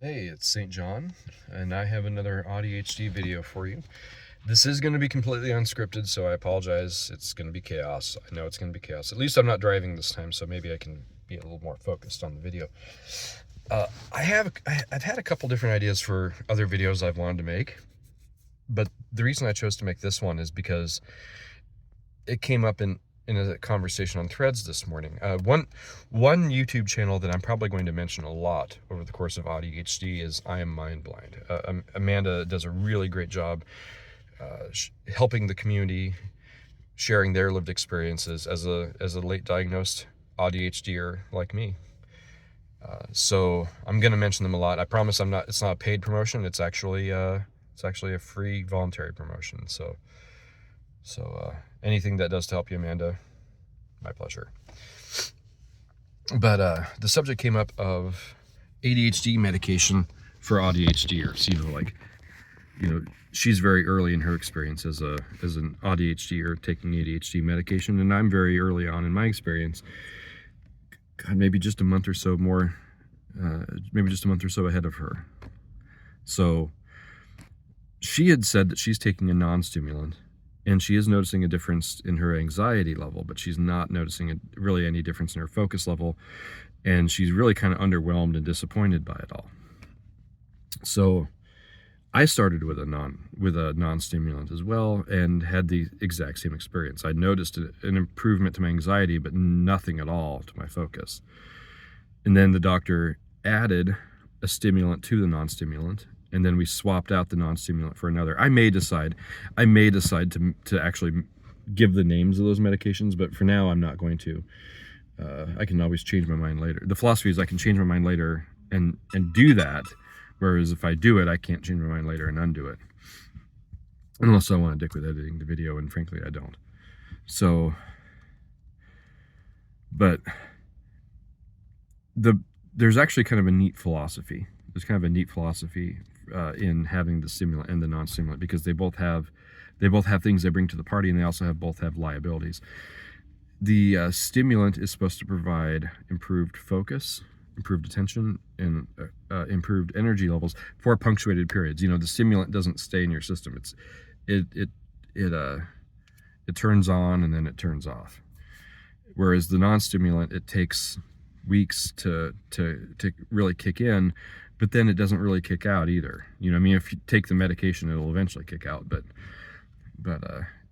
Hey, it's St. John, and I have another AuDHD video for you. This is going to be completely unscripted, so I apologize. It's going to be chaos. I know it's going to be chaos. At least I'm not driving this time, so maybe I can be a little more focused on the video. I've had a couple different ideas for other videos I've wanted to make, but the reason I chose to make this one is because it came up in a conversation on Threads this morning. One YouTube channel that I'm probably going to mention a lot over the course of AuDHD is I Am Mind Blind. Amanda does a really great job helping the community, sharing their lived experiences as a late diagnosed AuDHDer like me. So I'm going to mention them a lot. I promise it's not a paid promotion. It's actually a free voluntary promotion. So anything that does to help you, Amanda, my pleasure. But the subject came up of ADHD medication for AuDHDers. She's very early in her experience as an AuDHDer taking ADHD medication, and I'm very early on in my experience. God, maybe just a month or so ahead of her. So she had said that she's taking a non-stimulant, and she is noticing a difference in her anxiety level, but she's not noticing really any difference in her focus level, and she's really kind of underwhelmed and disappointed by it all. So I started with a non-stimulant as well, and had the exact same experience. I noticed an improvement to my anxiety, but nothing at all to my focus. And then the doctor added a stimulant to the non-stimulant, and then we swapped out the non-stimulant for another. I may decide to actually give the names of those medications, but for now I'm not going to. I can always change my mind later. The philosophy is I can change my mind later and do that, whereas if I do it, I can't change my mind later and undo it. Unless I want to dick with editing the video, and frankly I don't. So, but there's actually kind of a neat philosophy. There's kind of a neat philosophy in having the stimulant and the non-stimulant, because they both have things they bring to the party, and they also both have liabilities. The stimulant is supposed to provide improved focus, improved attention, and improved energy levels for punctuated periods. The stimulant doesn't stay in your system. It turns on and then it turns off. Whereas the non-stimulant, it takes weeks to really kick in, but then it doesn't really kick out either. If you take the medication, it'll eventually kick out, but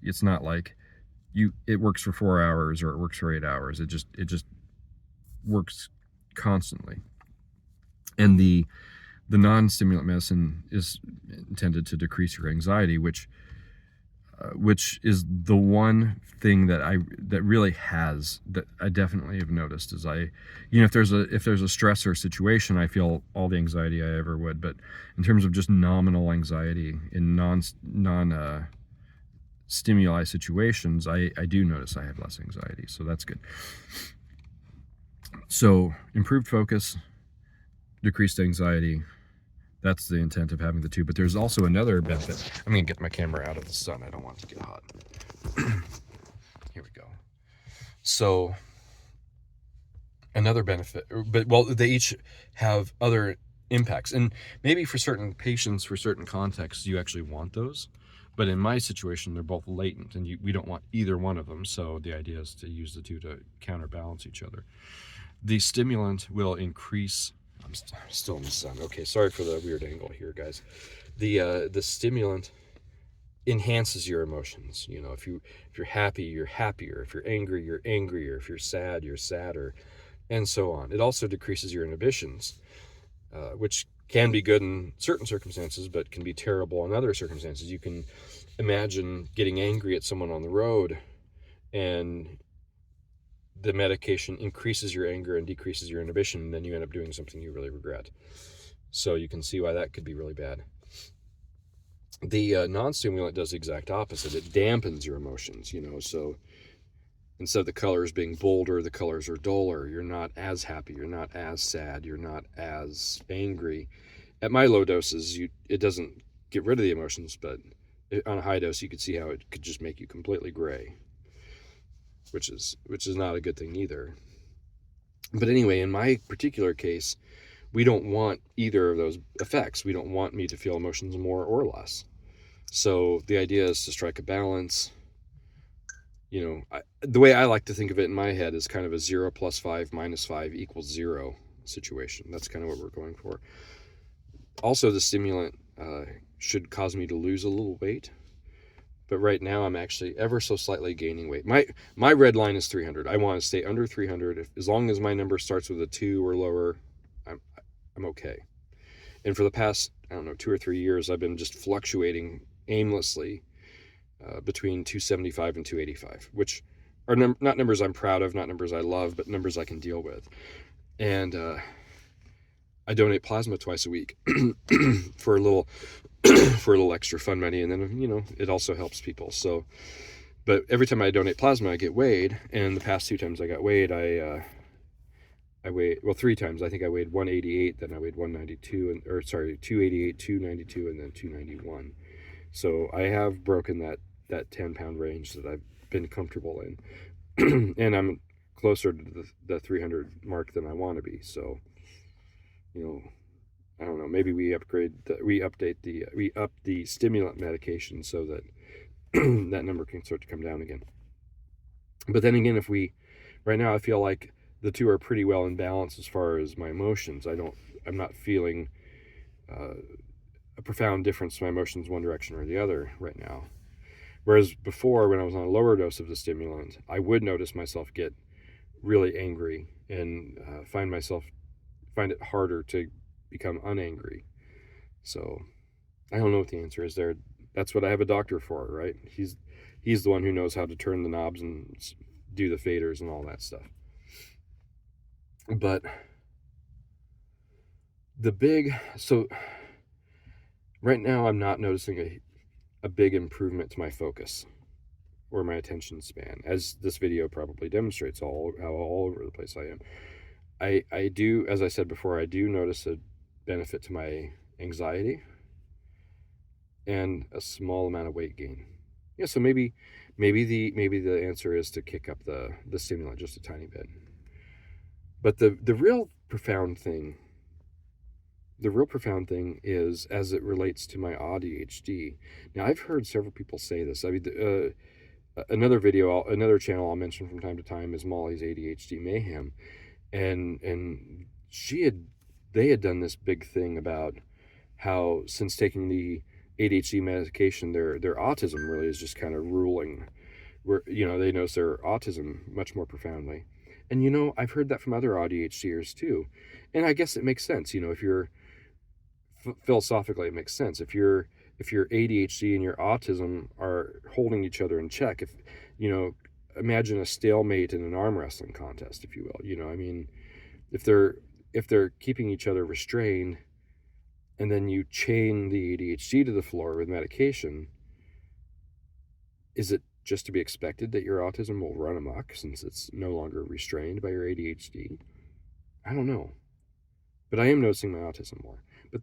it's not like it works for 4 hours or it works for 8 hours. It just works constantly. And the non-stimulant medicine is intended to decrease your anxiety, which is the one thing that I definitely have noticed is if there's a stressor situation, I feel all the anxiety I ever would. But in terms of just nominal anxiety in non stimuli situations, I do notice I have less anxiety, so that's good. So improved focus, decreased anxiety, that's the intent of having the two. But there's also another benefit. I'm going to get my camera out of the sun. I don't want it to get hot. Here we go. So another benefit, they each have other impacts. And maybe for certain patients, for certain contexts, you actually want those. But in my situation, they're both latent, and we don't want either one of them. So the idea is to use the two to counterbalance each other. The stimulant will increase. I'm still in the sun. Okay, sorry for the weird angle here, guys. The stimulant enhances your emotions. If you're happy, you're happier. If you're angry, you're angrier. If you're sad, you're sadder, and so on. It also decreases your inhibitions, which can be good in certain circumstances, but can be terrible in other circumstances. You can imagine getting angry at someone on the road, and the medication increases your anger and decreases your inhibition, and then you end up doing something you really regret. So you can see why that could be really bad. The non-stimulant does the exact opposite. It dampens your emotions, so instead of the colors being bolder, the colors are duller. You're not as happy, you're not as sad, you're not as angry. At my low doses, it doesn't get rid of the emotions, but on a high dose, you could see how it could just make you completely gray, which is not a good thing either. But anyway, in my particular case, we don't want either of those effects. We don't want me to feel emotions more or less. So the idea is to strike a balance. The way I like to think of it in my head is kind of a 0 + 5 - 5 = 0 situation. That's kind of what we're going for. Also, the stimulant should cause me to lose a little weight, but right now I'm actually ever so slightly gaining weight. My red line is 300. I want to stay under 300. As long as my number starts with a 2 or lower, I'm okay. And for the past, I don't know, 2 or 3 years, I've been just fluctuating aimlessly between 275 and 285, which are not numbers I'm proud of, not numbers I love, but numbers I can deal with. And I donate plasma twice a week for a little extra fun money, and then it also helps people. So, but every time I donate plasma, I get weighed, and the past 2 times I got weighed, I weighed, well, 3 times. I think I weighed 188, then I weighed 192, 288, 292, and then 291. So I have broken that 10-pound range that I've been comfortable in, and I'm closer to the 300 mark than I want to be. So, I don't know. Maybe we up the stimulant medication so that that number can start to come down again. But then again, right now I feel like the two are pretty well in balance as far as my emotions. I'm not feeling a profound difference in my emotions one direction or the other right now. Whereas before, when I was on a lower dose of the stimulant, I would notice myself get really angry and find it harder to become unangry. So I don't know what the answer is there. That's what I have a doctor for, right? He's the one who knows how to turn the knobs and do the faders and all that stuff. But so right now I'm not noticing a big improvement to my focus or my attention span, as this video probably demonstrates how all over the place I am. I do, as I said before, I do notice a benefit to my anxiety and a small amount of weight gain. Yeah, so maybe the answer is to kick up the stimulant just a tiny bit. But the real profound thing is as it relates to my AuDHD. Now, I've heard several people say this. I mean, another channel I'll mention from time to time is Molly's ADHD Mayhem, and they had done this big thing about how since taking the ADHD medication, their autism really is just kind of ruling. Where they notice their autism much more profoundly, and I've heard that from other AuDHDers too, and I guess it makes sense. If you're philosophically, it makes sense. If your ADHD and your autism are holding each other in check, imagine a stalemate in an arm wrestling contest, if you will. I mean, if they're keeping each other restrained, and then you chain the ADHD to the floor with medication, is it just to be expected that your autism will run amok since it's no longer restrained by your ADHD? I don't know. But I am noticing my autism more. But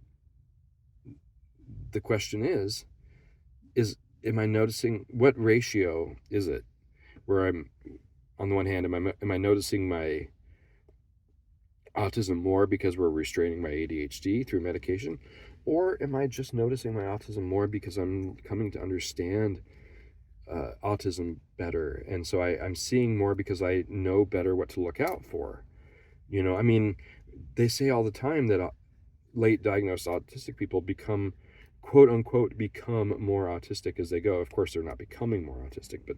the question is am I noticing, what ratio is it where I'm, on the one hand, am I noticing my autism more because we're restraining my ADHD through medication? Or am I just noticing my autism more because I'm coming to understand autism better, and so I'm seeing more because I know better what to look out for? I mean, they say all the time that late diagnosed autistic people become, quote unquote, more autistic as they go. Of course, they're not becoming more autistic, but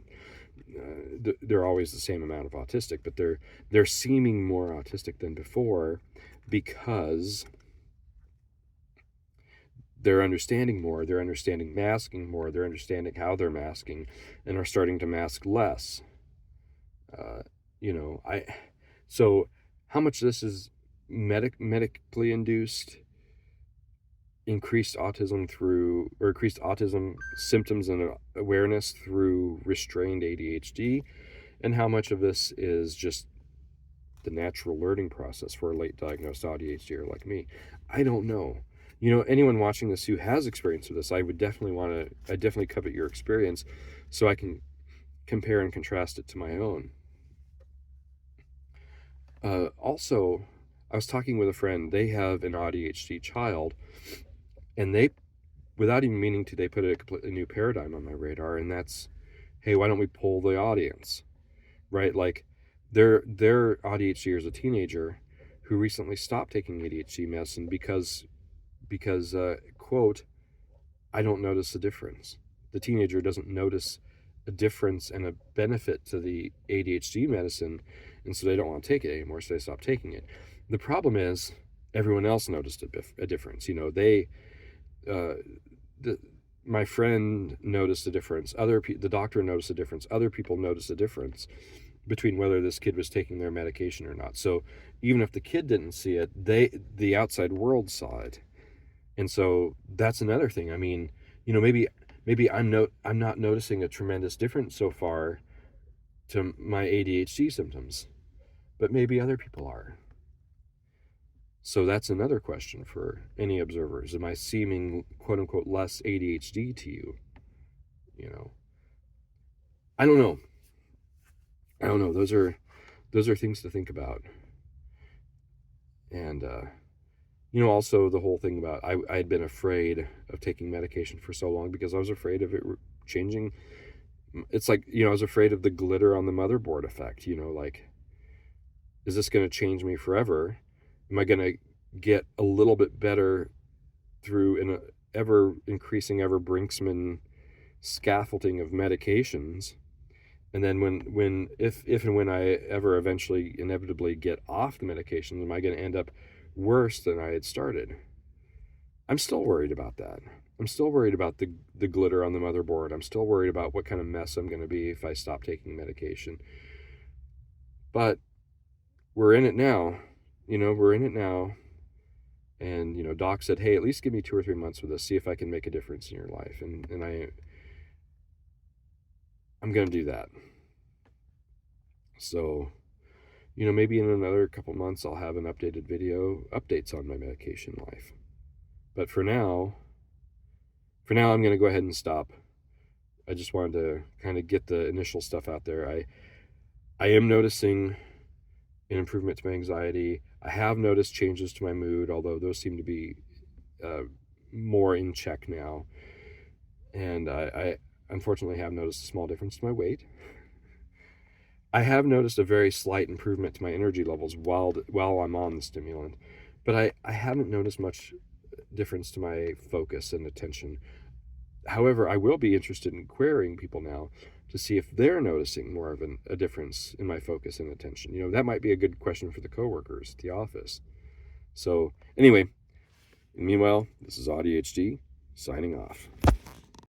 they're always the same amount of autistic, but they're seeming more autistic than before because they're understanding more, they're understanding masking more, they're understanding how they're masking, and are starting to mask less. So how much of this is medically induced increased autism symptoms and awareness through restrained ADHD, and how much of this is just the natural learning process for a late diagnosed ADHDer like me? I don't know. Anyone watching this who has experience with this, I definitely covet your experience so I can compare and contrast it to my own. Also, I was talking with a friend. They have an AuDHD child, and they, without even meaning to, they put a completely new paradigm on my radar, and that's, hey, why don't we poll the audience, right? Like, their AuDHD is a teenager who recently stopped taking ADHD medicine because quote, I don't notice a difference. The teenager doesn't notice a difference and a benefit to the ADHD medicine, and so they don't want to take it anymore, so they stop taking it. The problem is everyone else noticed a difference. You know, uh, my friend noticed a difference. The doctor noticed a difference. Other people noticed a difference between whether this kid was taking their medication or not. So even if the kid didn't see it, the outside world saw it. And so that's another thing. I mean, you know, maybe I'm not noticing a tremendous difference so far to my ADHD symptoms, but maybe other people are. So that's another question for any observers. Am I seeming, quote unquote, less ADHD to you? You know, I don't know. I don't know. Those are things to think about. And you know, also the whole thing about I had been afraid of taking medication for so long because I was afraid of it changing. It's like, you know, I was afraid of the glitter on the motherboard effect. You know, like, is this going to change me forever? Am I going to get a little bit better through an ever increasing, ever Brinksman scaffolding of medications? And then if and when I ever eventually inevitably get off the medications, am I going to end up worse than I had started? I'm still worried about that. I'm still worried about the glitter on the motherboard. I'm still worried about what kind of mess I'm going to be if I stop taking medication. But we're in it now. You know, we're in it now. And, you know, Doc said, hey, at least give me 2 or 3 months with this. See if I can make a difference in your life. And I'm going to do that. So, you know, maybe in another couple months, I'll have an updated video, updates on my medication life. But for now, I'm going to go ahead and stop. I just wanted to kind of get the initial stuff out there. I am noticing an improvement to my anxiety. I have noticed changes to my mood, although those seem to be more in check now. And I unfortunately have noticed a small difference to my weight. I have noticed a very slight improvement to my energy levels while I'm on the stimulant, but I haven't noticed much difference to my focus and attention. However, I will be interested in querying people now to see if they're noticing more of a difference in my focus and attention. You know, that might be a good question for the coworkers at the office. So anyway, meanwhile, this is AuDHD signing off.